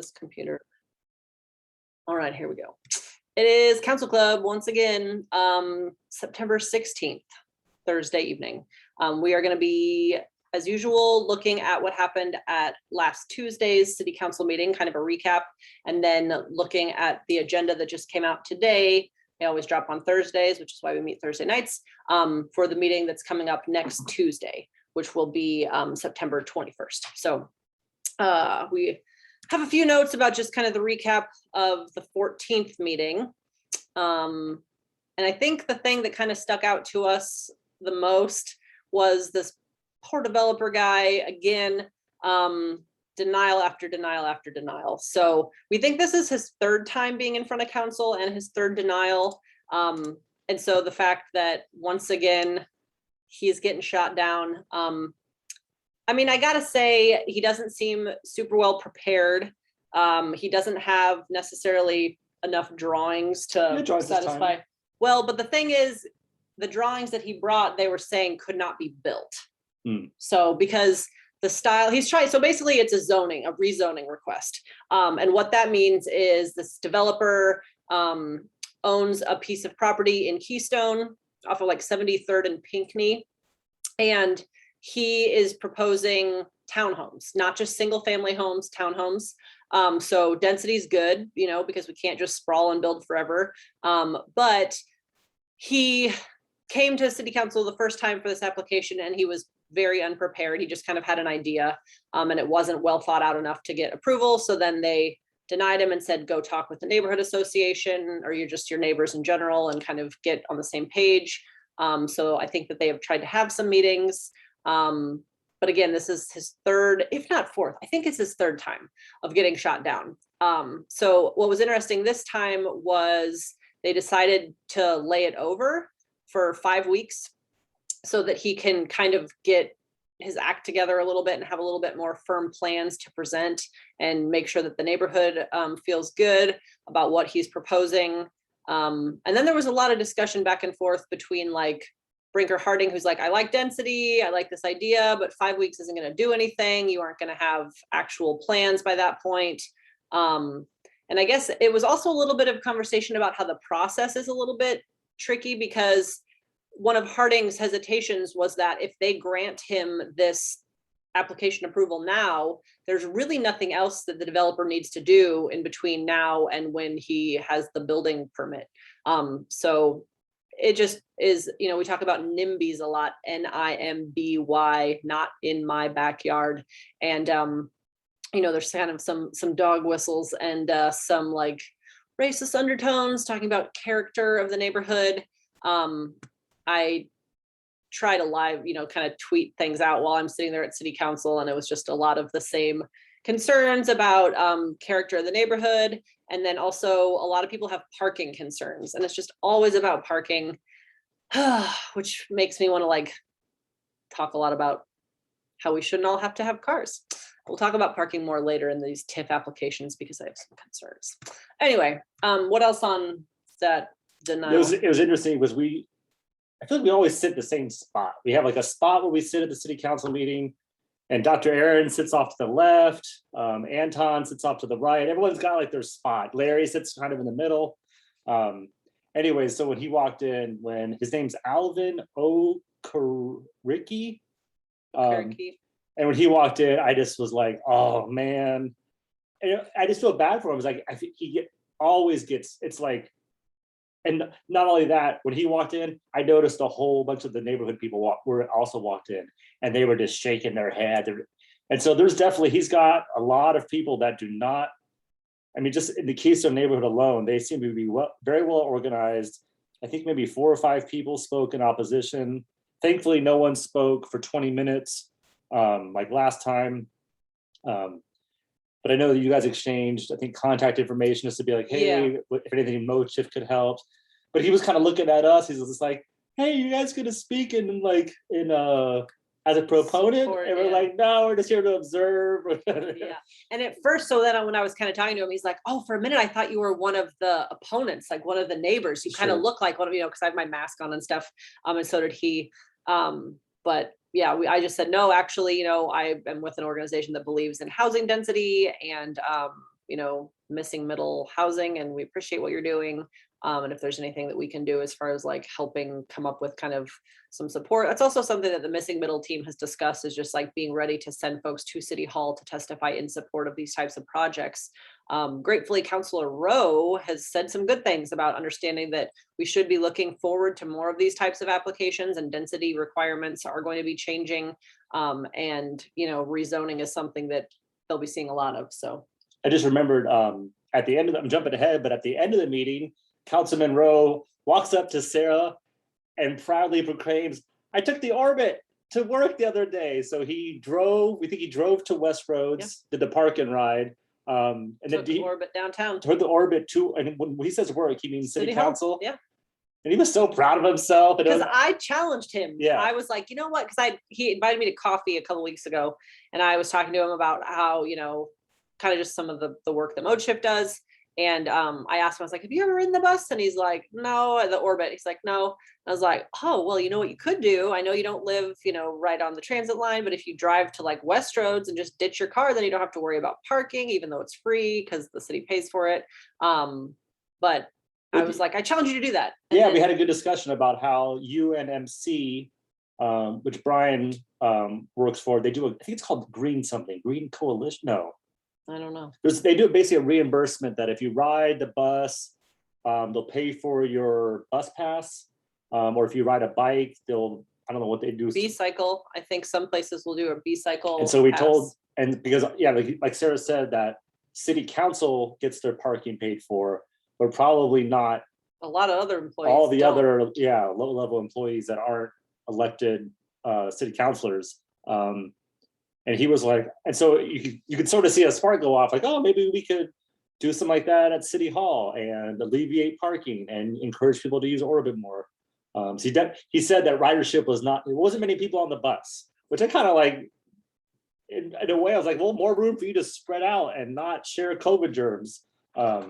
this computer. All right, here we go. It is Council Club once again, September 16th, Thursday evening. We are going to be, as usual, looking at what happened at last Tuesday's City Council meeting, kind of a recap, and then looking at the agenda that just came out today. They always drop on Thursdays, which is why we meet Thursday nights, for the meeting that's coming up next Tuesday, which will be September 21st. So we have a few notes about just kind of the recap of the 14th meeting. And I think the thing that kind of stuck out to us the most was this poor developer guy, again, denial after denial after denial. So we think this is his third time being in front of council and his third denial. And so the fact that once again, he's getting shot down. I mean, I gotta say, he doesn't seem super well prepared. He doesn't have necessarily enough drawings to satisfy. Well, but the thing is, the drawings that he brought, they were saying could not be built. So because the style he's trying, so basically it's a rezoning request. And what that means is this developer owns a piece of property in Keystone off of like 73rd and Pinckney. And he is proposing townhomes, not just single family homes, townhomes. So density is good, you know, because we can't just sprawl and build forever. But he came to City Council the first time for this application and he was very unprepared. He just kind of had an idea and it wasn't well thought out enough to get approval. So then they denied him and said, go talk with the neighborhood association or you're just your neighbors in general and kind of get on the same page. So I think that they have tried to have some meetings. But again, this is his third, if not fourth, I think it's his third time of getting shot down. So what was interesting this time was they decided to lay it over for 5 weeks so that he can kind of get his act together a little bit and have a little bit more firm plans to present and make sure that the neighborhood feels good about what he's proposing. And then there was a lot of discussion back and forth between like Brinker Harding, who's like, I like density, I like this idea, but 5 weeks isn't going to do anything. You aren't going to have actual plans by that point. And I guess it was also a little bit of conversation about how the process is a little bit tricky because one of Harding's hesitations was that if they grant him this application approval now, there's really nothing else that the developer needs to do in between now and when he has the building permit. So it just is, you know, we talk about NIMBYs a lot, NIMBY, not in my backyard. And, you know, there's kind of some dog whistles and some like racist undertones talking about character of the neighborhood. I try to live, you know, kind of tweet things out while I'm sitting there at City Council. And it was just a lot of the same concerns about character of the neighborhood. And then also a lot of people have parking concerns and it's just always about parking, which makes me want to like talk a lot about how we shouldn't all have to have cars. We'll talk about parking more later in these TIF applications because I have some concerns. Anyway, what else on that denial? It was interesting because I feel like we always sit the same spot. We have like a spot where we sit at the City Council meeting and Dr. Aaron sits off to the left, Anton sits off to the right. Everyone's got like their spot. Larry sits kind of in the middle. Anyway, so when he walked in, when his name's Alvin Okericki, and when he walked in, I just was like, oh man. And I just feel bad for him. It's like, I think always gets, it's like, and not only that, when he walked in, I noticed a whole bunch of the neighborhood people also walked in and they were just shaking their head. And so there's definitely, he's got a lot of people that do not, I mean, just in the Keystone neighborhood alone, they seem to be very well organized. I think maybe 4 or 5 people spoke in opposition. Thankfully, no one spoke for 20 minutes like last time. But I know that you guys exchanged, I think, contact information just to be like, hey, if anything, Mochief could help. But he was kind of looking at us. He's just like, hey, you guys gonna speak as a proponent? Support, and we're like, no, we're just here to observe. Yeah. And at first, so then when I was kind of talking to him, he's like, oh, for a minute, I thought you were one of the opponents, like one of the neighbors. You kind of look like one of, you know, because I have my mask on and stuff. And so did he. But yeah, I just said, no, actually, you know, I am with an organization that believes in housing density and, missing middle housing, and we appreciate what you're doing. And if there's anything that we can do as far as like helping come up with kind of some support. That's also something that the missing middle team has discussed, is just like being ready to send folks to City Hall to testify in support of these types of projects. Gratefully, Councilor Rowe has said some good things about understanding that we should be looking forward to more of these types of applications, and density requirements are going to be changing. And rezoning is something that they'll be seeing a lot of. So I just remembered at the end of I'm jumping ahead, but at the end of the meeting, Councilman Rowe walks up to Sarah and proudly proclaims, "I took the Orbit to work the other day." So we think he drove to West Roads, did the park and ride. And took then the Orbit downtown. Took the Orbit to, and when he says work, he means city council. Yeah. And he was so proud of himself. Because I challenged him. Yeah. I was like, you know what? Because he invited me to coffee a couple weeks ago, and I was talking to him about how, kind of just some of the work that ModeShift does. And I asked him, I was like, have you ever ridden the bus? And he's like, no, the Orbit. He's like, no. I was like, oh, well, you know what you could do? I know you don't live, right on the transit line, but if you drive to like West Roads and just ditch your car, then you don't have to worry about parking, even though it's free because the city pays for it. But I was like, I challenge you to do that. And yeah, we had a good discussion about how UNMC, which Brian works for, they do, I think it's called Green Coalition. No. I don't know. They do basically a reimbursement that if you ride the bus, they'll pay for your bus pass, or if you ride a bike, I don't know what they do. B-cycle. I think some places will do a B-cycle. And so we pass. and because, like Sarah said, that city council gets their parking paid for, but probably not a lot of other employees. All the other, low-level employees that aren't elected city councilors. And he was like, and so you could sort of see a spark go off, like, oh, maybe we could do something like that at City Hall and alleviate parking and encourage people to use Orbit more. So he said that ridership it wasn't many people on the bus, which I kind of like, in a way, I was like, well, more room for you to spread out and not share COVID germs. But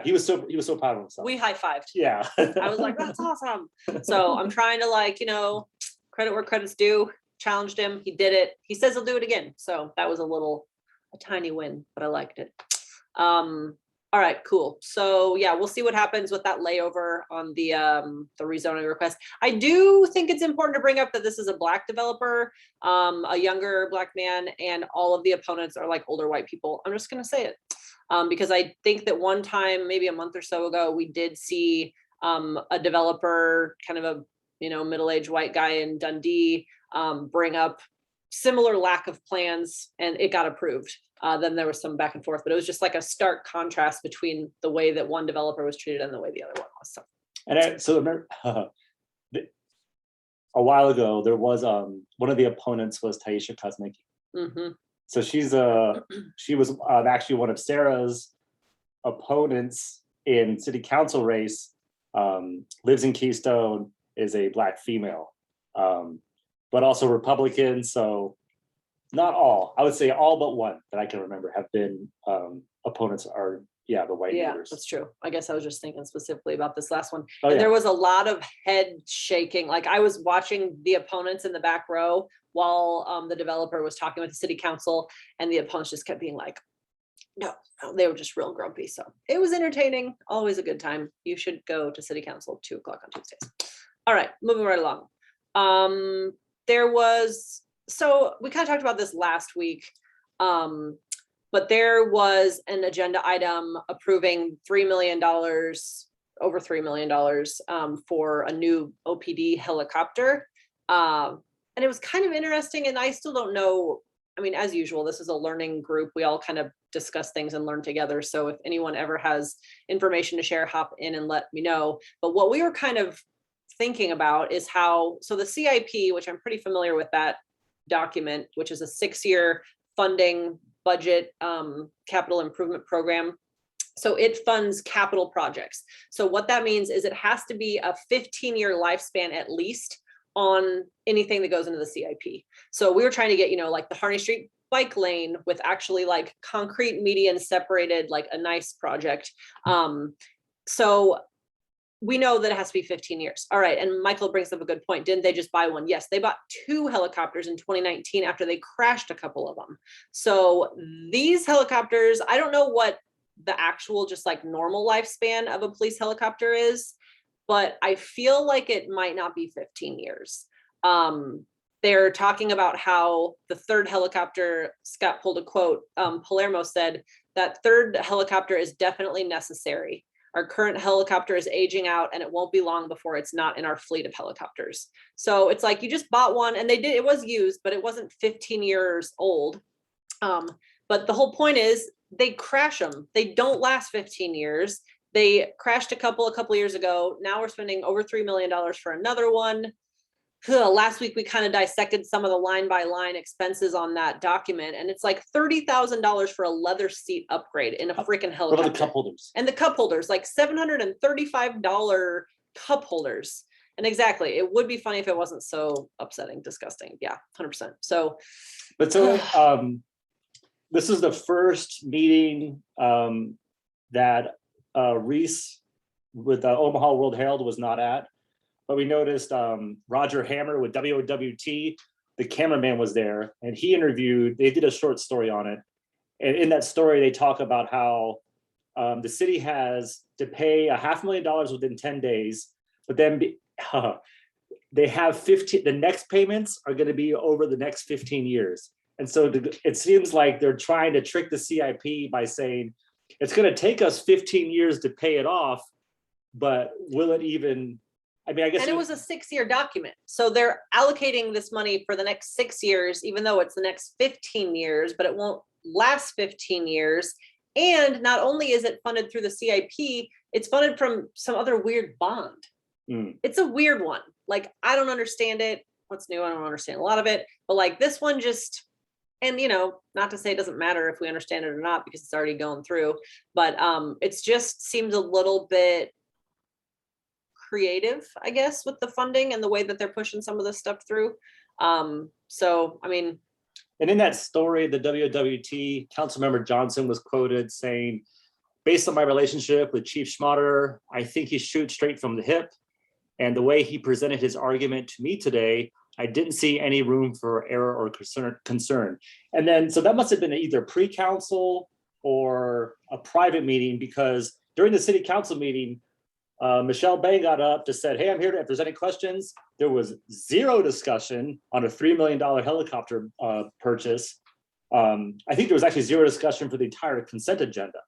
he was so proud of himself. We high-fived. Yeah. I was like, that's awesome. So I'm trying to credit where credit's due. Challenged him. He did it. He says he'll do it again. So that was a tiny win, but I liked it. All right, cool. So yeah, we'll see what happens with that layover on the rezoning request. I do think it's important to bring up that this is a Black developer, a younger Black man, and all of the opponents are like older white people. I'm just gonna say it. Because I think that one time, maybe a month or so ago, we did see a developer, kind of a middle-aged white guy in Dundee, bring up similar lack of plans, and it got approved. Then there was some back and forth, but it was just like a stark contrast between the way that one developer was treated and the way the other one was. So. And a while ago, there was one of the opponents was Taisha Kosnicki. Mm-hmm. So she was actually one of Sarah's opponents in city council race. Lives in Keystone, is a Black female, but also Republican. So not all, I would say all but one that I can remember have been opponents are the white voters. That's true. I guess I was just thinking specifically about this last one. Oh, and there was a lot of head shaking. Like I was watching the opponents in the back row while the developer was talking with the city council, and the opponents just kept being like, no, they were just real grumpy. So it was entertaining. Always a good time. You should go to city council 2:00 on Tuesdays. All right, moving right along. So we kind of talked about this last week, but there was an agenda item approving $3 million, over $3 million for a new OPD helicopter. And it was kind of interesting, and I still don't know. I mean, as usual, this is a learning group. We all kind of discuss things and learn together. So if anyone ever has information to share, hop in and let me know. But what we were kind of thinking about is so the CIP, which I'm pretty familiar with that document, which is a 6-year funding budget capital improvement program. So it funds capital projects. So what that means is it has to be a 15-year lifespan at least on anything that goes into the CIP. So we were trying to get, like the Harney Street bike lane with actually like concrete median separated, like a nice project. So we know that it has to be 15 years. All right. And Michael brings up a good point. Didn't they just buy one? Yes, they bought 2 helicopters in 2019 after they crashed a couple of them. So these helicopters, I don't know what the actual just like normal lifespan of a police helicopter is, but I feel like it might not be 15 years. They're talking about how the 3rd helicopter, Scott pulled a quote, Palermo said that 3rd helicopter is definitely necessary. Our current helicopter is aging out and it won't be long before it's not in our fleet of helicopters. So it's like you just bought one and it was used, but it wasn't 15 years old. But the whole point is they crash them. They don't last 15 years. They crashed a couple years ago. Now we're spending over $3 million for another one. Last week, we kind of dissected some of the line by line expenses on that document. And it's like $30,000 for a leather seat upgrade in a freaking helicopter. What are the cup holders? And the cup holders, like $735 cup holders. And exactly, it would be funny if it wasn't so upsetting, disgusting. Yeah, 100%. So, but so this is the first meeting that Reese with the Omaha World Herald was not at. But we noticed Roger Hammer with WOWT, the cameraman was there, and he interviewed, they did a short story on it. And in that story, they talk about how the city has to pay $500,000 within 10 days, but then they have the next payments are going to be over the next 15 years. And so it seems like they're trying to trick the CIP by saying, it's going to take us 15 years to pay it off, but will it even... I mean, I guess. And it was a 6-year document. So they're allocating this money for the next 6 years, even though it's the next 15 years, but it won't last 15 years. And not only is it funded through the CIP, it's funded from some other weird bond. It's a weird one. Like, I don't understand it. What's new? I don't understand a lot of it, but like this one just, and not to say it doesn't matter if we understand it or not, because it's already going through, but it's just seems a little bit creative, I guess, with the funding and the way that they're pushing some of this stuff through. So, I mean. And in that story, the WWT Councilmember Johnson was quoted saying, based on my relationship with Chief Schmatter, I think he shoots straight from the hip. And the way he presented his argument to me today, I didn't see any room for error or concern. And then, so that must have been either pre-council or a private meeting, because during the city council meeting, Michelle Bay got up to said, hey, I'm here if there's any questions. There was zero discussion on a $3 million helicopter purchase. I think there was actually zero discussion for the entire consent agenda,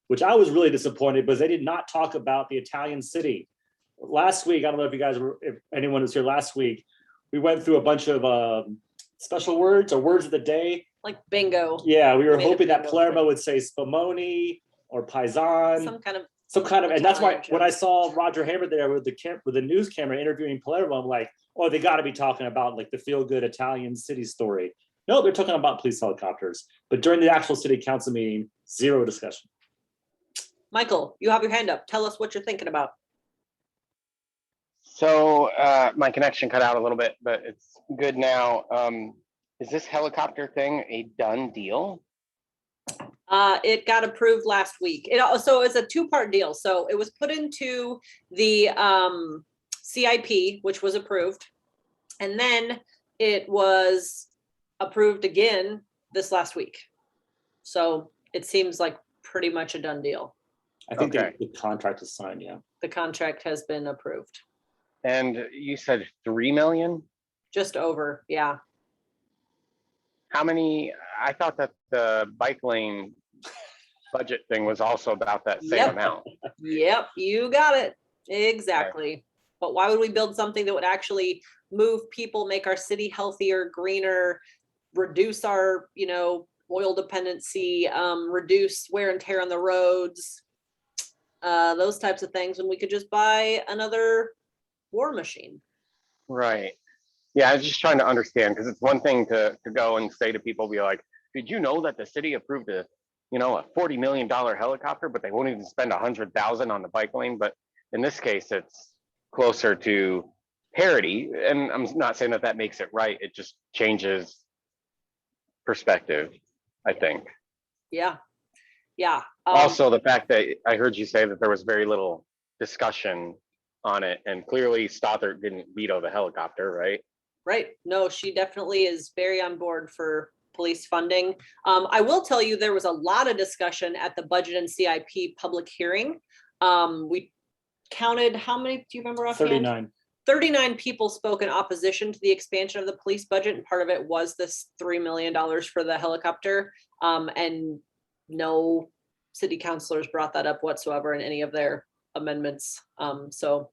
which I was really disappointed because they did not talk about the Italian city. Last week, I don't know if you guys were, if anyone was here last week, we went through a bunch of special words or words of the day. Like bingo. Yeah, we were hoping that Palermo would say spumoni or paisan. Some kind of, and that's why when I saw Roger Hammer there with the news camera interviewing Palermo, I'm like, oh, they got to be talking about like the feel-good Italian city story. No, they're talking about police helicopters. But during the actual city council meeting, zero discussion. Michael, you have your hand up. Tell us what you're thinking about. So my connection cut out a little bit, but it's good now. Is this helicopter thing a done deal? It got approved last week. So it's a 2-part deal. So it was put into the CIP, which was approved. And then it was approved again this last week. So it seems like pretty much a done deal. I think the contract is signed, yeah. The contract has been approved. And you said 3 million? Just over, yeah. How many? I thought that the bike lane budget thing was also about that same amount. Yep, you got it. Exactly. Okay. But why would we build something that would actually move people, make our city healthier, greener, reduce our, oil dependency, reduce wear and tear on the roads, those types of things, when we could just buy another war machine? Right. Yeah, I was just trying to understand, because it's one thing to go and say to people, be like, did you know that the city approved a $40 million helicopter, but they won't even spend $100,000 on the bike lane? But in this case, it's closer to parity. And I'm not saying that makes it right. It just changes perspective, I think. Yeah. Yeah. Also, the fact that I heard you say that there was very little discussion on it, and clearly Stothert didn't veto the helicopter, right? Right. No, she definitely is very on board for police funding. I will tell you, there was a lot of discussion at the budget and CIP public hearing. We counted, how many, do you remember offhand? 39. 39 people spoke in opposition to the expansion of the police budget, and part of it was this $3 million for the helicopter. And no city councilors brought that up whatsoever in any of their amendments. So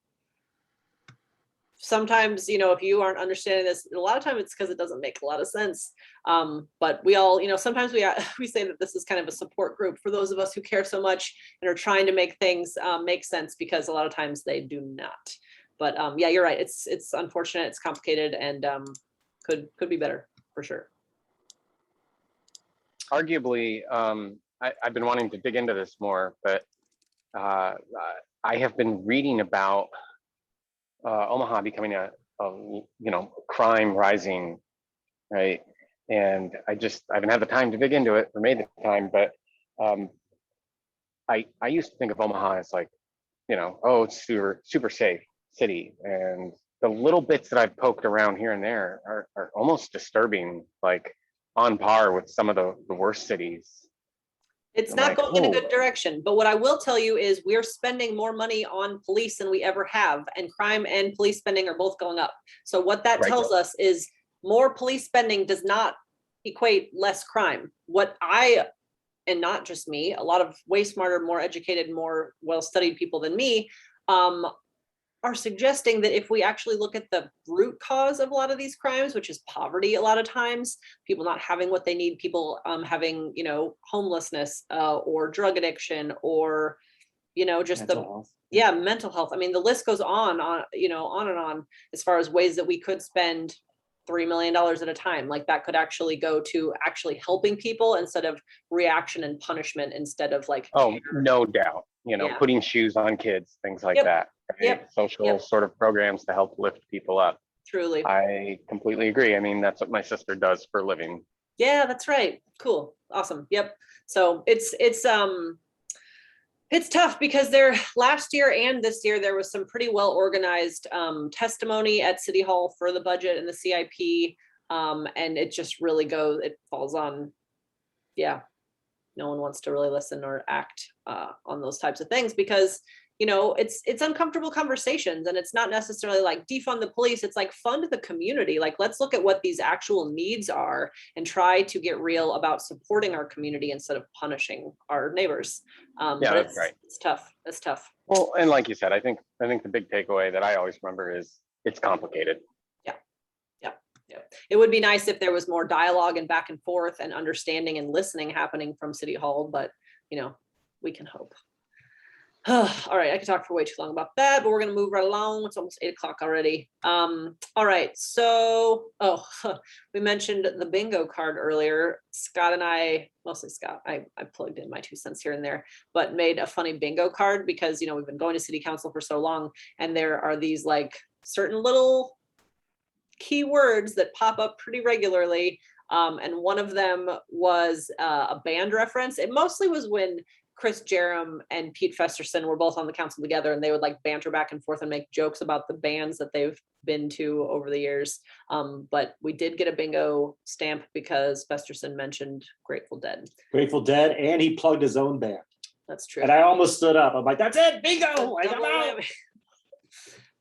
sometimes, if you aren't understanding this, a lot of time it's because it doesn't make a lot of sense. But we all, sometimes we say that this is kind of a support group for those of us who care so much and are trying to make things make sense, because a lot of times they do not. But yeah, you're right. It's unfortunate, it's complicated, and could be better for sure. Arguably, I've been wanting to dig into this more, but I have been reading about Omaha becoming a crime rising, right? And I haven't had the time to dig into it or made the time, but I used to think of Omaha as like, oh, it's super safe city, and the little bits that I've poked around here and there are almost disturbing, like on par with some of the worst cities. It's I'm not like, going in a "Oh." good direction, but what I will tell you is we're spending more money on police than we ever have, and crime and police spending are both going up. So what that Right. tells us is more police spending does not equate less crime. And not just me, a lot of way smarter, more educated, more well-studied people than me are suggesting that if we actually look at the root cause of a lot of these crimes, which is poverty, a lot of times, people not having what they need, people having, homelessness or drug addiction, or, just Mental health. yeah, mental health. I mean, the list goes on and on as far as ways that we could spend $3 million at a time. Like that could actually go to actually helping people instead of reaction and punishment, instead of like, Oh, no doubt. Yeah. Putting shoes on kids, things like Yep. that. Right? Yep. Social Yep. sort of programs to help lift people up. Truly. I completely agree. I mean, that's what my sister does for a living. Yeah, that's right. Cool. Awesome. Yep. So it's tough because last year and this year, there was some pretty well organized testimony at City Hall for the budget and the CIP. And it just really it falls on, yeah, no one wants to really listen or act on those types of things, because it's uncomfortable conversations, and it's not necessarily like defund the police. It's like fund the community. Like, let's look at what these actual needs are and try to get real about supporting our community instead of punishing our neighbors. Yeah, but that's right. It's tough. It's tough. Well, and like you said, I think the big takeaway that I always remember is it's complicated. Yeah. It would be nice if there was more dialogue and back and forth and understanding and listening happening from City Hall, but we can hope. All right, I could talk for way too long about that, but we're going to move right along. It's almost 8 o'clock already. All right, so we mentioned the bingo card earlier. Scott and I, mostly Scott, I plugged in my 2 cents here and there, but made a funny bingo card because we've been going to City Council for so long, and there are these like certain little keywords that pop up pretty regularly. And one of them was a band reference. It mostly was when Chris Jerem and Pete Festerson were both on the council together, and they would like banter back and forth and make jokes about the bands that they've been to over the years. But we did get a bingo stamp because Festerson mentioned Grateful Dead. Grateful Dead, and he plugged his own band. That's true. And I almost stood up. I'm like, that's it, bingo! I got out.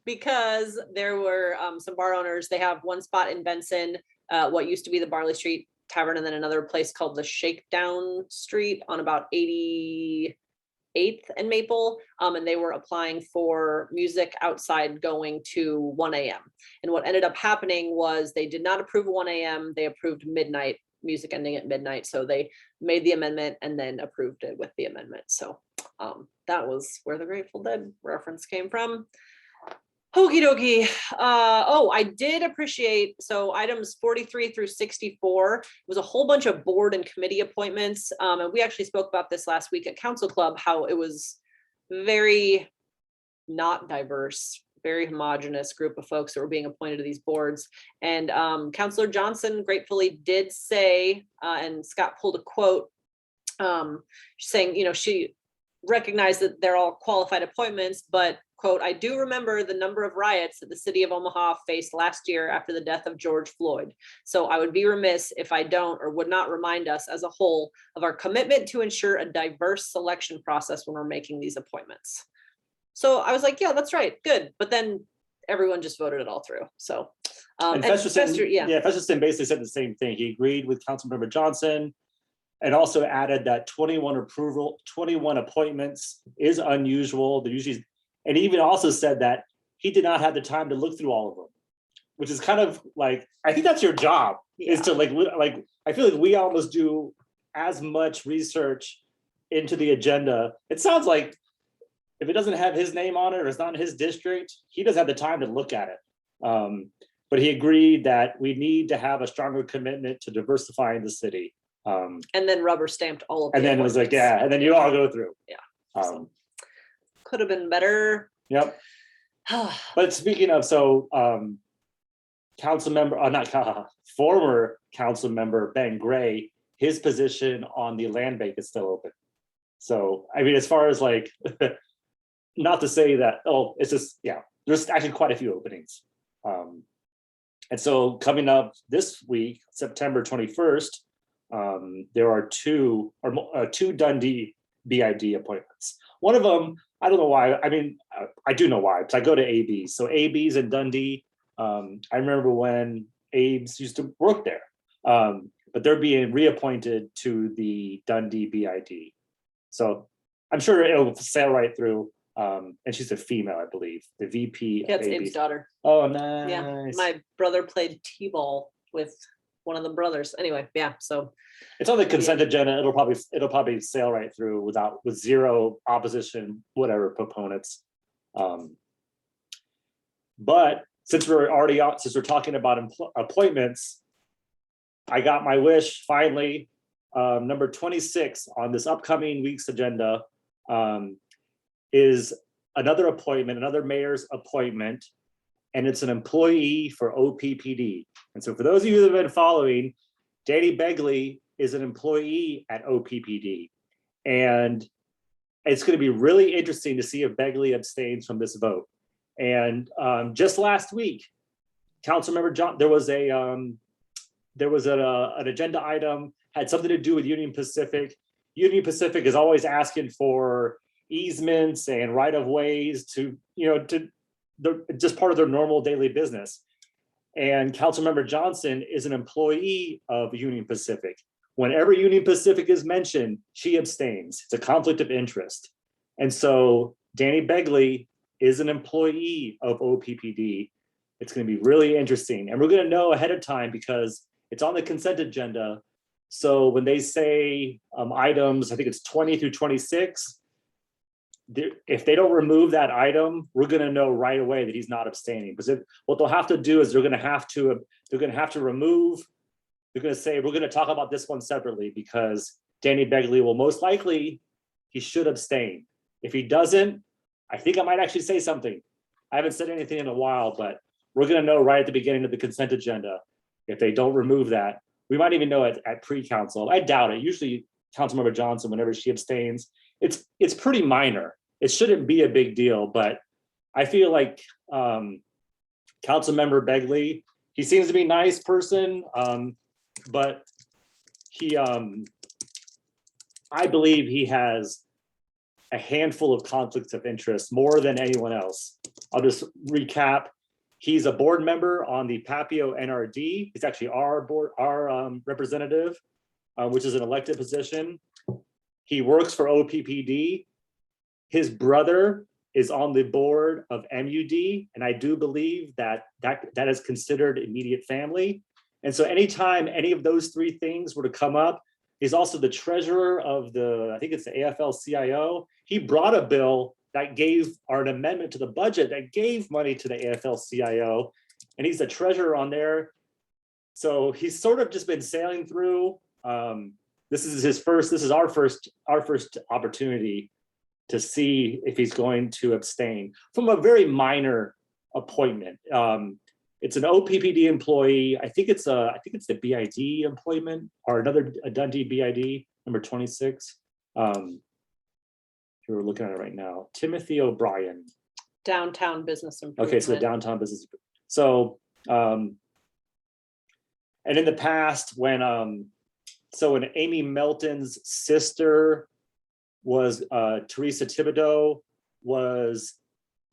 Because there were some bar owners. They have one spot in Benson, what used to be the Barley Street Tavern, and then another place called the Shakedown Street on about 88th and Maple. And they were applying for music outside going to 1 a.m. And what ended up happening was they did not approve 1 a.m. They approved midnight, music ending at midnight. So they made the amendment and then approved it with the amendment. So that was where the Grateful Dead reference came from. Okie dokie. I did appreciate, so items 43 through 64 was a whole bunch of board and committee appointments. And we actually spoke about this last week at Council Club, how it was very not diverse, very homogenous group of folks that were being appointed to these boards. And Councilor Johnson gratefully did say, and Scott pulled a quote, saying, recognize that they're all qualified appointments, but quote, I do remember the number of riots that the city of Omaha faced last year after the death of George Floyd. So I would be remiss if I don't or would not remind us as a whole of our commitment to ensure a diverse selection process when we're making these appointments. So I was like, yeah, that's right, good. But then everyone just voted it all through. So And Festerson basically said the same thing. He agreed with Councilmember Johnson and also added that 21 appointments is unusual. They're usually, and he even also said that he did not have the time to look through all of them, which is kind of like, I think that's your job, is to like, I feel like we almost do as much research into the agenda. It sounds like if it doesn't have his name on it or it's not in his district, he doesn't have the time to look at it. But he agreed that we need to have a stronger commitment to diversifying the city. And then rubber stamped all of and then it was like, yeah, and then you all go through. Yeah. Could have been better. Yep. But speaking of, so former council member Ben Gray, his position on the land bank is still open. So I mean, as far as like, not to say that, oh, it's just, yeah, there's actually quite a few openings. And so coming up this week, September 21st, there are two Dundee BID appointments. One of them, I don't know why. I mean, I do know why, because I go to AB's. So AB's in Dundee. I remember when Abe's used to work there, but they're being reappointed to the Dundee BID. So I'm sure it'll sail right through. And she's a female, I believe. The VP. Yeah, it's Abe's daughter. Oh, nice. Yeah, my brother played t-ball with one of the brothers. Anyway, yeah. So it's on the consent agenda. It'll probably sail right through with zero opposition, whatever proponents. But since we're talking about appointments, I got my wish finally. Number 26 on this upcoming week's agenda is another appointment, another mayor's appointment, and it's an employee for OPPD. And so for those of you that have been following, Danny Begley is an employee at OPPD. And it's going to be really interesting to see if Begley abstains from this vote. And just last week, Councilmember John, there was an agenda item, had something to do with Union Pacific. Union Pacific is always asking for easements and right-of-ways to just part of their normal daily business. And Councilmember Johnson is an employee of Union Pacific. Whenever Union Pacific is mentioned, she abstains. It's a conflict of interest. And so Danny Begley is an employee of OPPD. It's going to be really interesting. And we're going to know ahead of time because it's on the consent agenda. So when they say items, I think it's 20 through 26, if they don't remove that item, we're going to know right away that he's not abstaining. Because what they'll have to do is they're going to have to remove. They're going to say we're going to talk about this one separately because Danny Begley will most likely, he should abstain. If he doesn't, I think I might actually say something. I haven't said anything in a while, but we're going to know right at the beginning of the consent agenda if they don't remove that. We might even know it at pre-council. I doubt it. Usually Councilmember Johnson, whenever she abstains, it's pretty minor. It shouldn't be a big deal, but I feel like Councilmember Begley, he seems to be a nice person, but he, I believe he has a handful of conflicts of interest, more than anyone else. I'll just recap. He's a board member on the Papio NRD. He's actually our representative, which is an elected position. He works for OPPD. His brother is on the board of MUD, and I do believe that is considered immediate family. And so anytime any of those three things were to come up, he's also the treasurer of I think it's the AFL-CIO. He brought a bill that gave, or an amendment to the budget that gave money to the AFL-CIO, and he's the treasurer on there. So he's sort of just been sailing through. This is our first opportunity to see if he's going to abstain from a very minor appointment. It's an OPPD employee. I think it's the BID employment or a Dundee BID number 26. who we're looking at it right now, Timothy O'Brien. Downtown business improvement. Okay, so the downtown business. So, and in the past, when Amy Melton's sister was Teresa Thibodeau was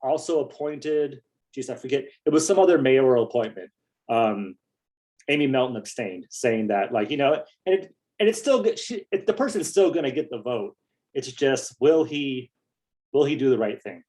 also appointed. Geez, I forget. It was some other mayoral appointment. Amy Melton abstained, saying that, like, and it's still good. The person's still going to get the vote. It's just, will he do the right thing?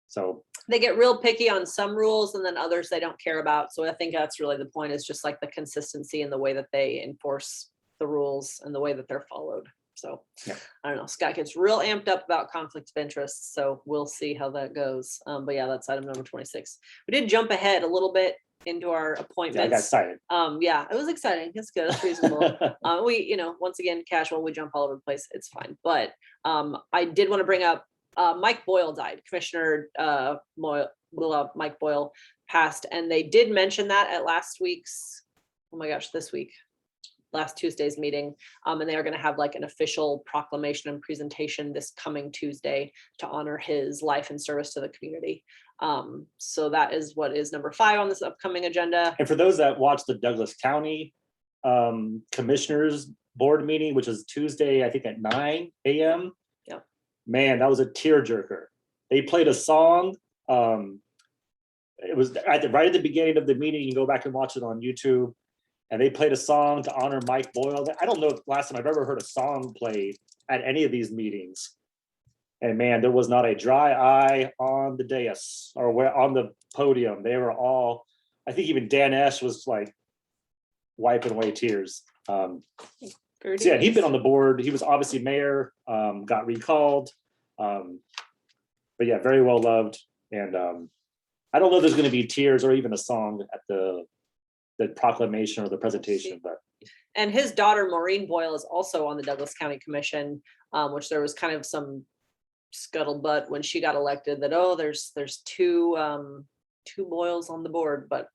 So they get real picky on some rules, and then others they don't care about. So I think that's really the point, is just like the consistency in the way that they enforce the rules and the way that they're followed. So yeah. I don't know, Scott gets real amped up about conflict of interest. So we'll see how that goes. But yeah, that's item number 26. We did jump ahead a little bit into our appointments. Yeah, I got excited. Yeah, it was exciting. It's good. It's reasonable. We, once again, casual, we jump all over the place. It's fine. But I did want to bring up Mike Boyle died. Commissioner Mike Boyle passed, and they did mention that at last Tuesday's meeting. And they are going to have like an official proclamation and presentation this coming Tuesday to honor his life and service to the community. So that is what is number 5 on this upcoming agenda. And for those that watch the Douglas County Commissioners Board meeting, which is Tuesday, I think at 9 a.m. Yeah. Man, that was a tearjerker. They played a song. It was right at the beginning of the meeting. You can go back and watch it on YouTube. And they played a song to honor Mike Boyle. I don't know if last time I've ever heard a song played at any of these meetings. And man, there was not a dry eye on the dais or on the podium. They were all, I think even Dan Esch was like wiping away tears. So yeah, he'd been on the board. He was obviously mayor, got recalled. But yeah, very well loved. And I don't know if there's going to be tears or even a song at the proclamation or the presentation, but. And his daughter, Maureen Boyle, is also on the Douglas County Commission, which there was kind of some scuttlebutt when she got elected that, there's two Boyles on the board, but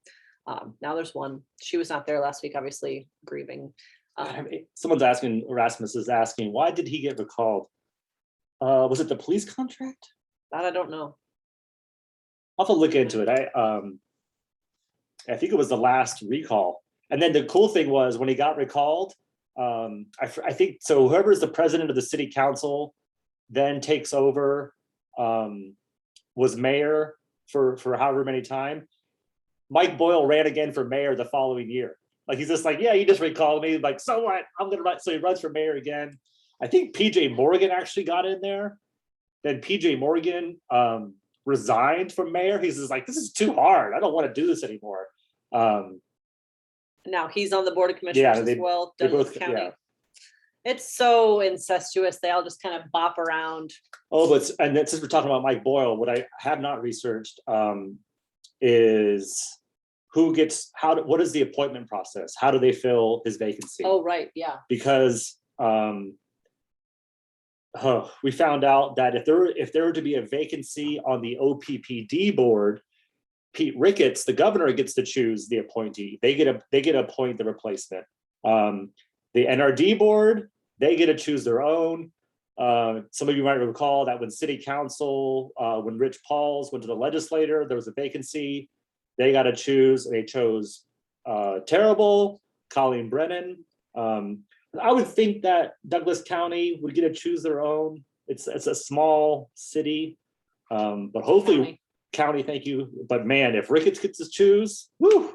now there's one. She was not there last week, obviously grieving. Someone's asking, Erasmus is asking, why did he get recalled? Was it the police contract? That I don't know. I'll have to look into it. I think it was the last recall. And then the cool thing was when he got recalled, I think, so whoever's the president of the city council then takes over, was mayor for however many time. Mike Boyle ran again for mayor the following year. Like, he's just like, yeah, you just recalled me. Like, so what? I'm going to run. So he runs for mayor again. I think PJ Morgan actually got in there. Then PJ Morgan resigned from mayor. He's just like, this is too hard. I don't want to do this anymore. Now he's on the board of commissioners as well, Douglas County. Yeah. It's so incestuous. They all just kind of bop around. Oh, and then since we're talking about Mike Boyle, what I have not researched is what is the appointment process? How do they fill his vacancy? Oh, right, yeah. Because we found out that if there were to be a vacancy on the OPPD board, Pete Ricketts, the governor, gets to choose the appointee. They get to appoint the replacement. The NRD board, they get to choose their own. Some of you might recall that when city council, when Rich Pauls went to the legislator, there was a vacancy. They got to choose. They chose Terrible, Colleen Brennan. I would think that Douglas County would get to choose their own. It's a small city, but hopefully county, thank you. But man, if Ricketts gets to choose, woo,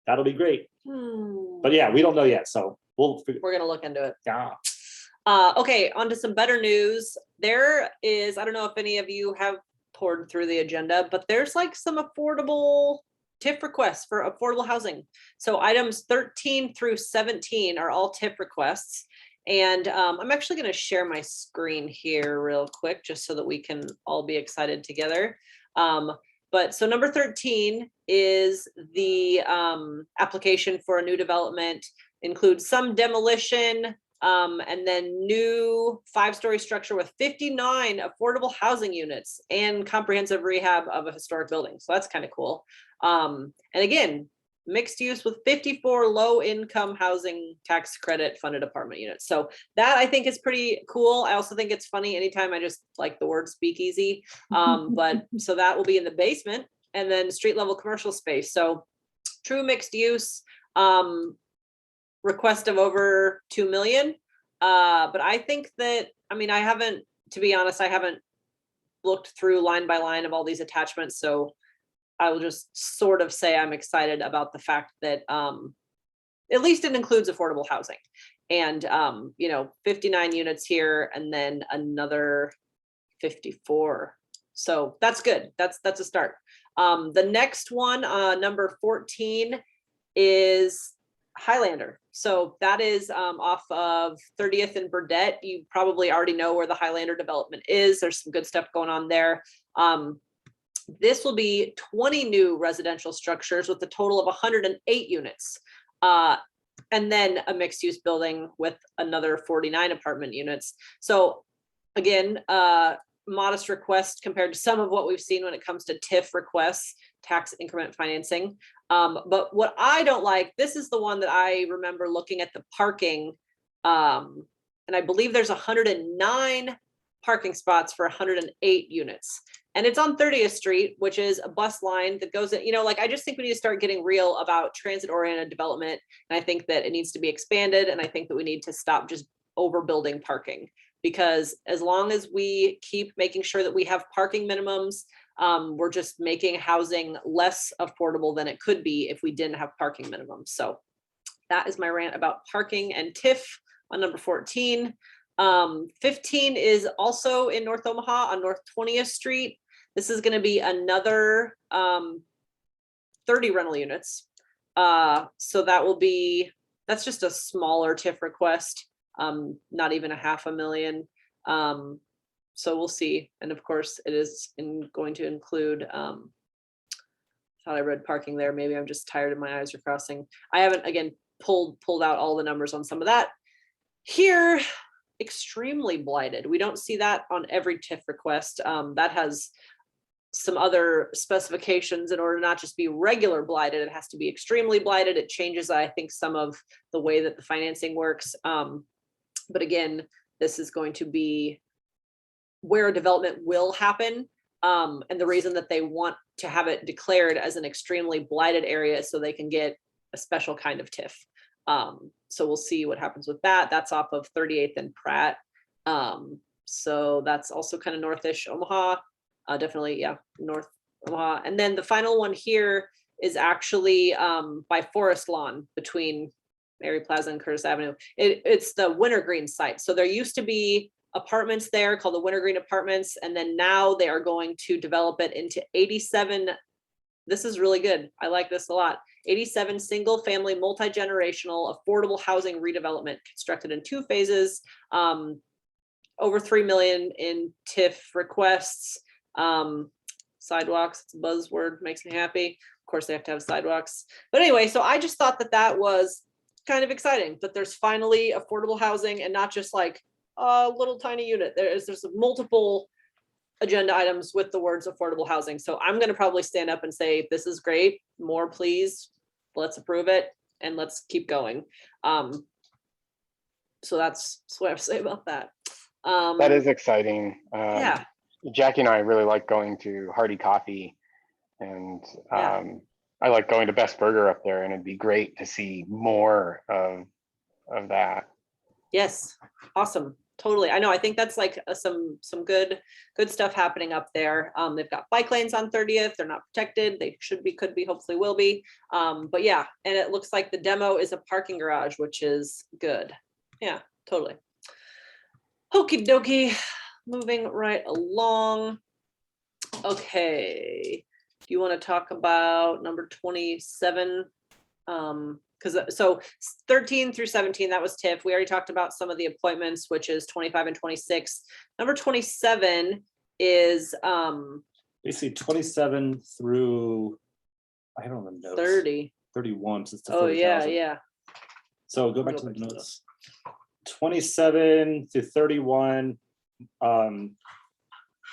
that'll be great. But yeah, we don't know yet, so we're gonna look into it. Yeah. Okay, on to some better news. There is, I don't know if any of you have poured through the agenda, but there's like some affordable TIF requests for affordable housing. So items 13 through 17 are all TIF requests. And I'm actually going to share my screen here real quick, just so that we can all be excited together. But so number 13 is the application for a new development, includes some demolition, and then new 5-story structure with 59 affordable housing units and comprehensive rehab of a historic building. So that's kind of cool. And again, mixed use with 54 low income housing tax credit funded apartment units. So that I think is pretty cool. I also think it's funny anytime I just like the word speakeasy. But so that will be in the basement, and then street level commercial space. So true mixed use, request of over 2 million. But I think that, I mean, to be honest, I haven't looked through line by line of all these attachments. So I will just sort of say I'm excited about the fact that at least it includes affordable housing, and 59 units here and then another 54. So that's good. That's a start. The next one, number 14, is Highlander. So that is off of 30th and Burdette. You probably already know where the Highlander development is. There's some good stuff going on there. This will be 20 new residential structures with a total of 108 units. And then a mixed use building with another 49 apartment units. So again, modest request compared to some of what we've seen when it comes to TIF requests, tax increment financing. But what I don't like, this is the one that I remember looking at the parking, and I believe there's 109 parking spots for 108 units. And it's on 30th Street, which is a bus line that goes in, I just think we need to start getting real about transit-oriented development. And I think that it needs to be expanded. And I think that we need to stop just overbuilding parking, because as long as we keep making sure that we have parking minimums, we're just making housing less affordable than it could be if we didn't have parking minimums. So that is my rant about parking and TIF on number 14. 15 is also in North Omaha on North 20th Street. This is going to be another 30 rental units. So that's just a smaller TIF request, not even $500,000. So we'll see. And of course it is going to include, thought I read parking there. Maybe I'm just tired and my eyes are crossing. I haven't, again, pulled out all the numbers on some of that. Here, extremely blighted. We don't see that on every TIF request. That has some other specifications in order to not just be regular blighted. It has to be extremely blighted. It changes, I think, some of the way that the financing works. But again, this is going to be where a development will happen. And the reason that they want to have it declared as an extremely blighted area is so they can get a special kind of TIF. So we'll see what happens with that. That's off of 38th and Pratt. So that's also kind of northish Omaha. Definitely, yeah, North Omaha. And then the final one here is actually by Forest Lawn between Mary Plaza and Curtis Avenue. It's the Wintergreen site. So there used to be apartments there called the Wintergreen Apartments, and then now they are going to develop it into 87. This is really good. I like this a lot. 87 single family, multi-generational, affordable housing redevelopment constructed in 2 phases. Over 3 million in TIF requests. Sidewalks, it's a buzzword, makes me happy. Of course, they have to have sidewalks. But anyway, so I just thought that was kind of exciting, that there's finally affordable housing and not just like a little tiny unit. There's multiple agenda items with the words affordable housing. So I'm going to probably stand up and say, this is great, more please, let's approve it and let's keep going. So that's what I have to say about that. That is exciting. Yeah. Jackie and I really like going to Hardy Coffee, and I like going to Best Burger up there, and it'd be great to see more of that. Yes, awesome. Totally. I know. I think that's like some good stuff happening up there. They've got bike lanes on 30th. They're not protected. They should be, could be, hopefully will be. But yeah, and it looks like the demo is a parking garage, which is good. Yeah, totally. Okie dokie. Moving right along. Okay. Do you want to talk about number 27? So 13 through 17, that was TIF. We already talked about some of the appointments, which is 25 and 26. Number 27 is basically 27 through, I don't know, notes. 30. 31. So it's the Oh, 40,000. yeah. So go back to the notes. 27 to 31.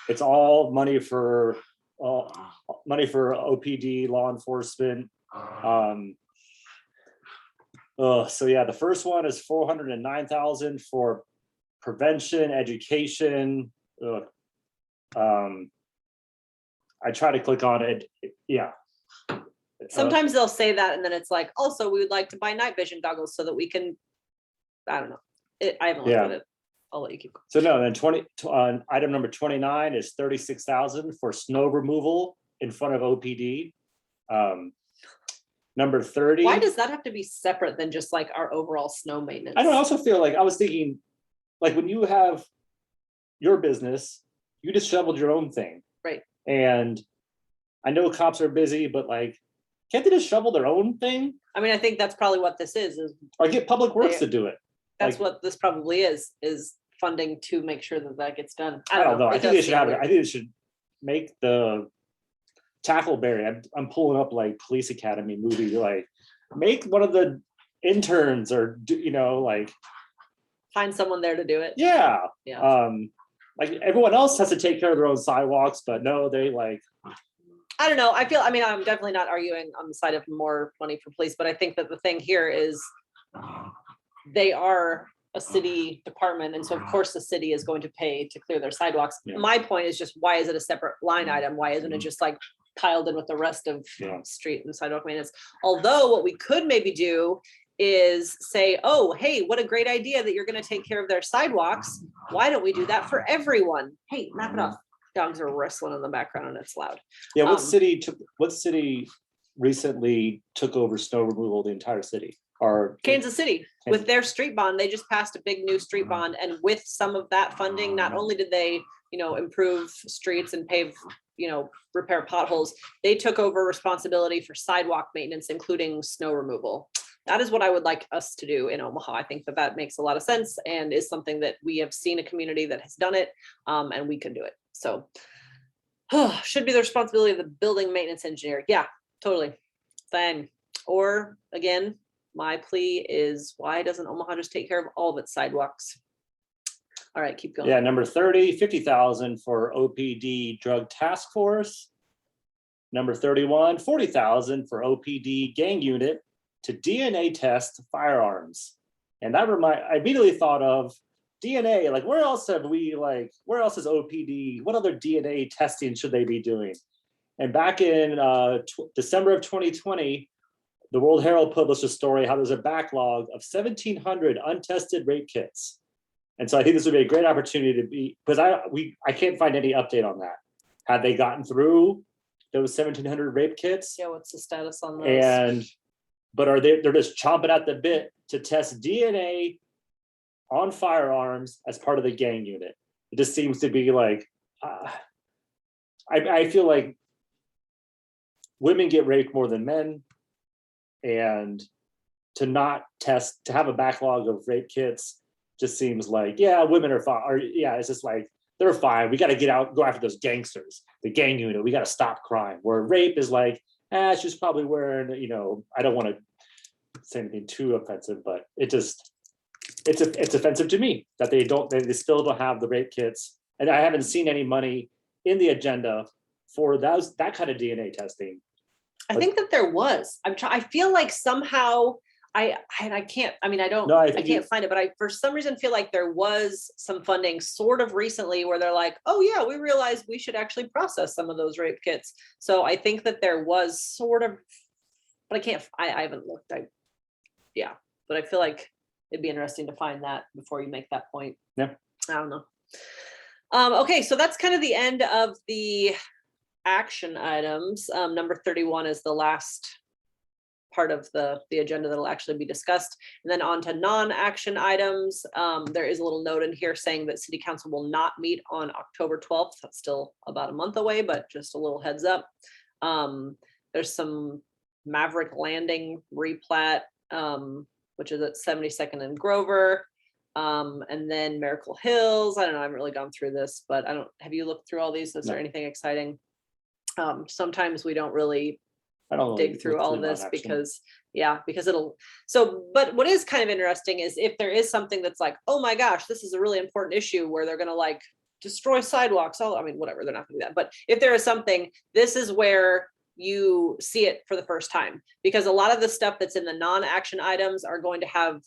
It's all money for OPD, law enforcement, So yeah, the first one is 409,000 for prevention, education. I try to click on it. Yeah. Sometimes they'll say that and then it's like, also, we would like to buy night vision goggles so that we can, I don't know. I haven't looked Yeah. at it. I'll let you keep going. So no, then item number 29 is 36,000 for snow removal in front of OPD. Number 30. Why does that have to be separate than just like our overall snow maintenance? I don't also feel like I was thinking, like when you have your business, you just shoveled your own thing. Right. And I know cops are busy, but like, can't they just shovel their own thing? I mean, I think that's probably what this is Or get Public Works to do it. That's Like, what this probably is funding to make sure that that gets done. I don't know. I It think they does should seem have it. weird. I think they should make the Tackleberry. I'm pulling up like Police Academy movie, like make one of the interns or like, Find someone there to do it. yeah. Yeah. Like everyone else has to take care of their own sidewalks, but no, they like, I don't know. I'm definitely not arguing on the side of more money for police, but I think that the thing here is they are a city department. And so of course the city is going to pay to clear their sidewalks. Yeah. My point is just, why is it a separate line item? Why isn't it just like piled in with the rest of Yeah. street and sidewalk maintenance? Although what we could maybe do is say, oh, hey, what a great idea that you're going to take care of their sidewalks. Why don't we do that for everyone? Hey, knock it off. Dogs are wrestling in the background and it's loud. yeah. What Um, city recently took over snow removal, the entire city? Or Kansas City, with their street bond, they just passed a big new street bond. And with some of that funding, not only did they, improve streets and pave, repair potholes, they took over responsibility for sidewalk maintenance, including snow removal. That is what I would like us to do in Omaha. I think that that makes a lot of sense and is something that we have seen a community that has done it, and we can do it. So should be the responsibility of the building maintenance engineer. Yeah, totally. Fine. Or again, my plea is, why doesn't Omaha just take care of all of its sidewalks? All right, keep going. Yeah, number 30, 50,000 for OPD drug task force. Number 31, 40,000 for OPD gang unit to DNA test firearms. And I immediately thought of DNA, like where else is OPD? What other DNA testing should they be doing? And back in December of 2020, the World Herald published a story how there's a backlog of 1,700 untested rape kits. And so I think this would be a great opportunity to be, because I can't find any update on that. Had they gotten through those 1,700 rape kits? Yeah, what's the status on those? But they're just chomping at the bit to test DNA on firearms as part of the gang unit. It just seems to be like, I feel like women get raped more than men, and to have a backlog of rape kits just seems like, yeah, women are fine. Or yeah, it's just like, they're fine. We got to go after those gangsters, the gang unit. We got to stop crime. Where rape is like, she's probably wearing, I don't want to say anything too offensive, but it's offensive to me that they still don't have the rape kits. And I haven't seen any money in the agenda for that kind of DNA testing. I think that there was. I feel like somehow I can't find it, but I for some reason feel like there was some funding sort of recently where they're like, oh yeah, we realized we should actually process some of those rape kits. So I think that there was sort of, but I haven't looked. But I feel like it'd be interesting to find that before you make that point. Yeah. I don't know. Okay, so that's kind of the end of the action items. Number 31 is the last part of the agenda that'll actually be discussed. And then on to non-action items. There is a little note in here saying that City Council will not meet on October 12th. That's still about a month away, but just a little heads up. There's some Maverick Landing replat, which is at 72nd and Grover. And then Miracle Hills. I don't know, I haven't really gone through this, but have you looked through all these? Is there anything exciting? Sometimes we don't really dig through all of this because but what is kind of interesting is if there is something that's like, oh my gosh, this is a really important issue where they're going to like destroy sidewalks. Whatever, they're not going to do that. But if there is something, this is where you see it for the first time, because a lot of the stuff that's in the non-action items are going to have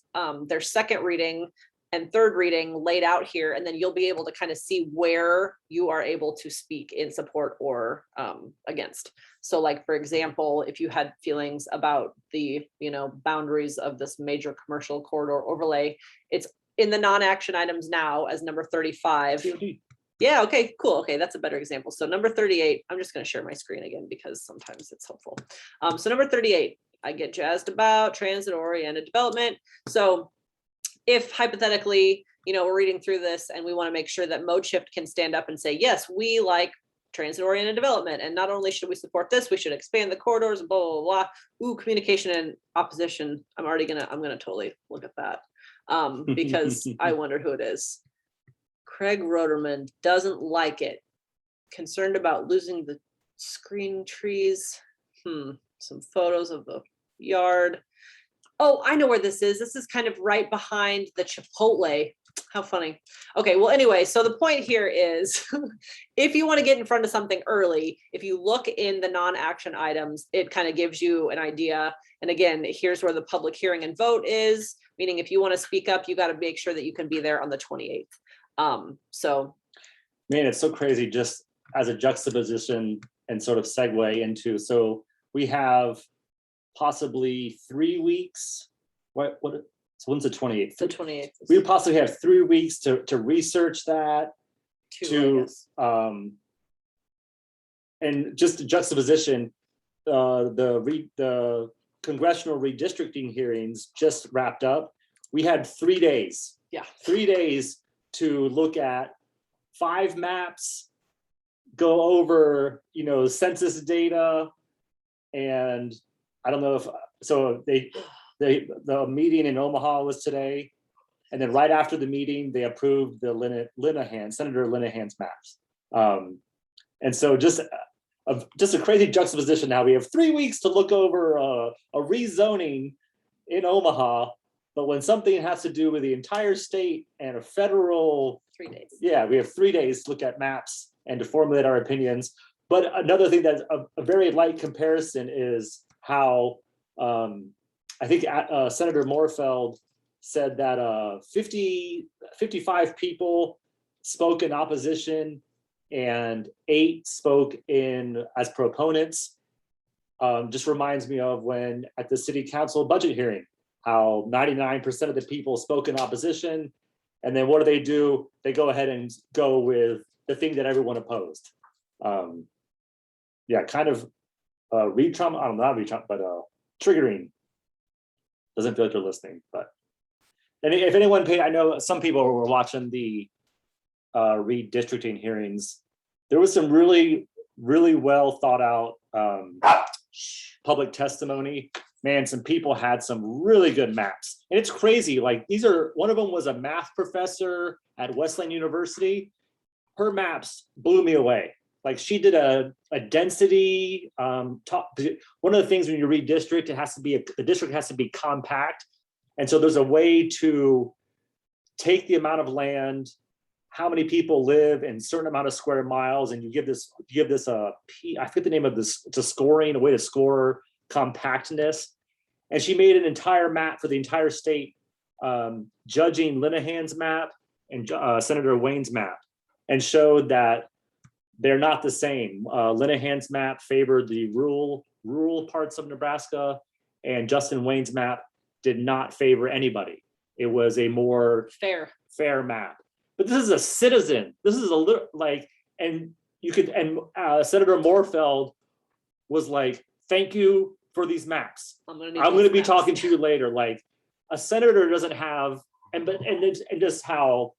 their second reading and third reading laid out here, and then you'll be able to kind of see where you are able to speak in support or against. So like, for example, if you had feelings about the, boundaries of this major commercial corridor overlay, it's in the non-action items now as number 35. Yeah, okay, cool. Okay, that's a better example. So number 38, I'm just going to share my screen again because sometimes it's helpful. So number 38, I get jazzed about transit-oriented development. So if hypothetically, we're reading through this and we want to make sure that mode shift can stand up and say, yes, we like transit-oriented development. And not only should we support this, we should expand the corridors, blah, blah, blah. Ooh, communication and opposition. I'm gonna totally look at that because I wonder who it is. Craig Roderman doesn't like it. Concerned about losing the screen trees. Some photos of the yard. Oh, I know where this is. This is kind of right behind the Chipotle. How funny. Okay, well, anyway, so the point here is if you want to get in front of something early, if you look in the non-action items, it kind of gives you an idea. And again, here's where the public hearing and vote is, meaning if you want to speak up, you got to make sure that you can be there on the 28th. So man, it's so crazy, just as a juxtaposition and sort of segue into, so we have possibly 3 weeks. So when's the 28th? the 28th. We would possibly have 3 weeks to research that, and just a juxtaposition, the congressional redistricting hearings just wrapped up. We had 3 days. Yeah. 3 days to look at 5 maps, go over, census data, and I don't know if, so the meeting in Omaha was today, and then right after the meeting, they approved the Senator Linehan's maps. And so just a crazy juxtaposition. Now we have 3 weeks to look over a rezoning in Omaha, but when something has to do with the entire state and a federal, 3 days. Yeah, we have 3 days to look at maps and to formulate our opinions. But another thing that's a very light comparison is how I think Senator Moorfeld said that 55 people spoke in opposition and 8 spoke as proponents. Just reminds me of when at the city council budget hearing, how 99% of the people spoke in opposition, and then what do? They go ahead and go with the thing that everyone opposed. Yeah, kind of re-Trump, I don't know, not re-Trump, but triggering. Doesn't feel like you're listening, but and if anyone paid, I know some people were watching the redistricting hearings. There was some really, really well thought out public testimony. Man, some people had some really good maps. And it's crazy, like one of them was a math professor at Wesleyan University. Her maps blew me away. Like she did a density, one of the things when you redistrict, the district has to be compact. And so there's a way to take the amount of land, how many people live in a certain amount of square miles, and you give this I forget the name of this, it's a way to score compactness. And she made an entire map for the entire state, judging Linehan's map and Senator Wayne's map, and showed that they're not the same. Linehan's map favored the rural parts of Nebraska, and Justin Wayne's map did not favor anybody. It was a more fair map. But this is a citizen. This is a little like, and Senator Moorfeld was like, "Thank you for these maps. I'm going to be talking to you later." Like a senator doesn't have, and just how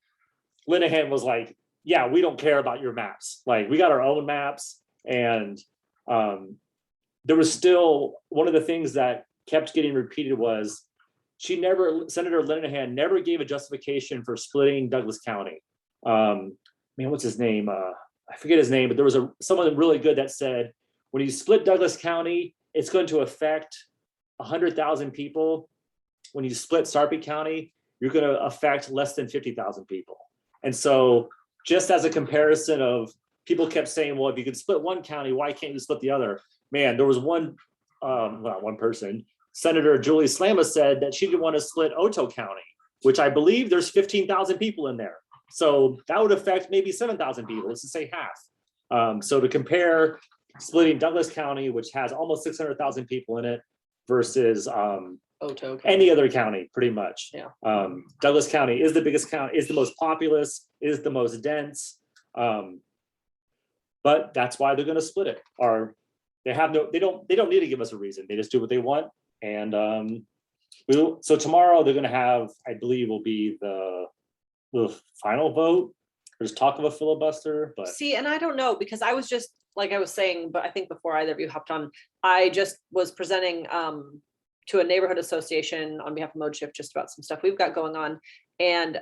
Linehan was like, "Yeah, we don't care about your maps. Like we got our own maps." And there was still one of the things that kept getting repeated was Senator Linehan never gave a justification for splitting Douglas County. What's his name? I forget his name, but there was someone really good that said, when you split Douglas County, it's going to affect 100,000 people. When you split Sarpy County, you're going to affect less than 50,000 people. And so just as a comparison of people kept saying, well, if you could split one county, why can't you split the other? man, there was one person, Senator Julie Slama said that she didn't want to split Otoe County, which I believe there's 15,000 people in there. So that would affect maybe 7,000 people, let's just say half. So to compare splitting Douglas County, which has almost 600,000 people in it, versus Otoe any other county, pretty much. Yeah. Douglas County is the biggest county, is the most populous, is the most dense. But that's why they're gonna split it. Or they don't need to give us a reason. They just do what they want. And so tomorrow they're gonna have, I believe will be the final vote. There's talk of a filibuster, but See, and I don't know, because I was just, like I was saying, but I think before either of you hopped on, I just was presenting to a neighborhood association on behalf of Mode Shift just about some stuff we've got going on. And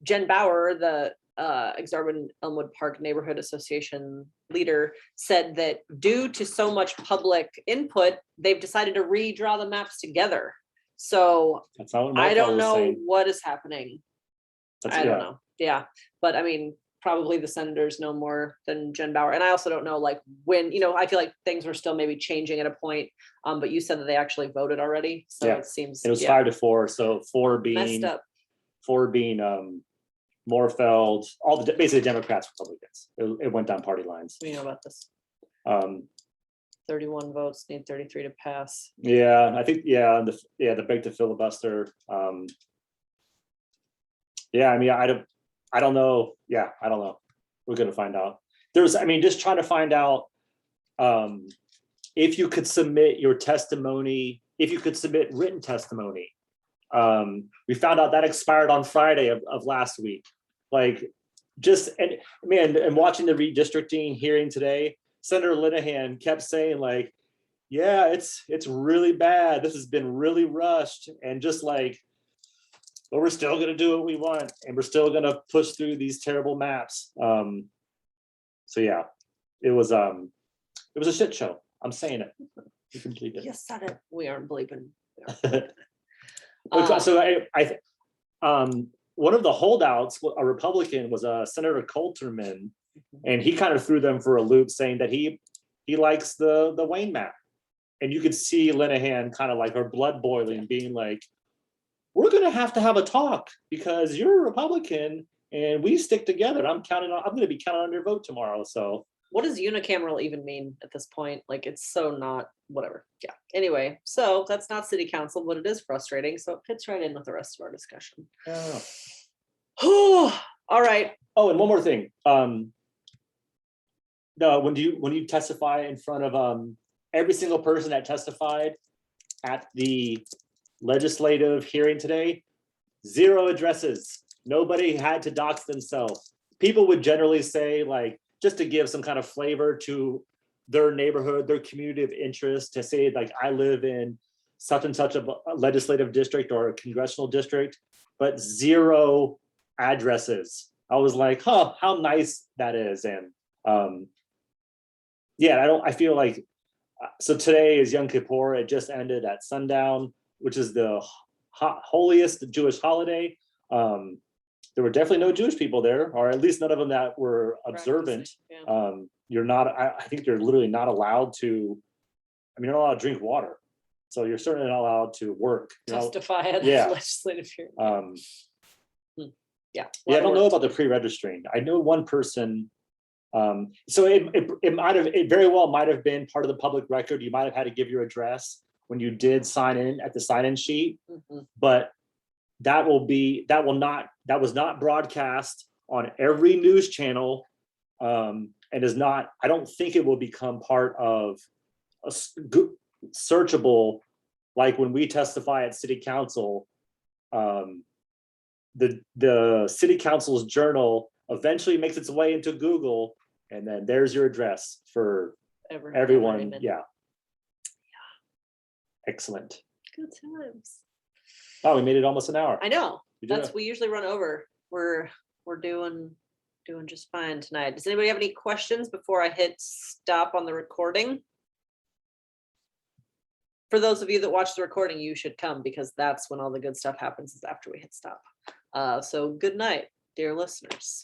Jen Bauer, the Exarban Elmwood Park Neighborhood Association leader, said that due to so much public input, they've decided to redraw the maps together. So that's not what I Markel don't was know saying. what is happening. I don't know. Yeah. But I mean, probably the senators know more than Jen Bauer. And I also don't know, like, when, I feel like things were still maybe changing at a point. But you said that they actually voted already. So Yeah. it seems It was 5-4. So four messed up. being Moorfeld, basically Democrats, Republicans. It went down party lines. We know about this. 31 votes, need 33 to pass. Yeah, I think, the break to filibuster. Yeah, I mean, I don't know. Yeah, I don't know. We're gonna find out. Just trying to find out if you could submit your testimony, if you could submit written testimony. We found out that expired on Friday of last week. And watching the redistricting hearing today, Senator Linehan kept saying, like, yeah, it's really bad. This has been really rushed, and just like, but we're still gonna do what we want, and we're still gonna push through these terrible maps. So yeah, it was a shit show. I'm saying it. You can believe it. You said it. We aren't believing. So one of the holdouts, a Republican, was Senator Coulterman, and he kind of threw them for a loop, saying that he likes the Wayne map, and you could see Linehan kind of like her blood boiling, being like, we're gonna have a talk because you're a Republican and we stick together. I'm gonna be counting on your vote tomorrow. So what does unicameral even mean at this point? Like, it's so not, whatever. Yeah. Anyway, so that's not city council, but it is frustrating. So it fits right in with the rest of our discussion. All right. Oh, and one more thing. No, when you testify in front of every single person that testified at the legislative hearing today, 0 addresses. Nobody had to dox themselves. People would generally say, like, just to give some kind of flavor to their neighborhood, their community of interest, to say, like, I live in such and such a legislative district or a congressional district, but 0 addresses. I was like, huh, how nice that is. And I feel like, so today is Yom Kippur. It just ended at sundown, which is the holiest Jewish holiday. There were definitely no Jewish people there, or at least none of them that were observant. Yeah. You're not, I think you're literally not allowed to, you're not allowed to drink water. So you're certainly not allowed to work. Testify at yeah. legislative hearing. Yeah. Yeah, I don't know about the pre-registering. I know one person, so it very well might have been part of the public record. You might have had to give your address when you did sign in at the sign-in sheet, but that was not broadcast on every news channel, and is not, I don't think it will become part of a searchable, like when we testify at city council. The city council's journal eventually makes its way into Google, and then there's your address for everyone. Yeah. Excellent. Good times. Oh, we made it almost an hour. I know. We We usually run over. We're doing just fine tonight. Does anybody have any questions before I hit stop on the recording? For those of you that watch the recording, you should come, because that's when all the good stuff happens, is after we hit stop. So good night, dear listeners.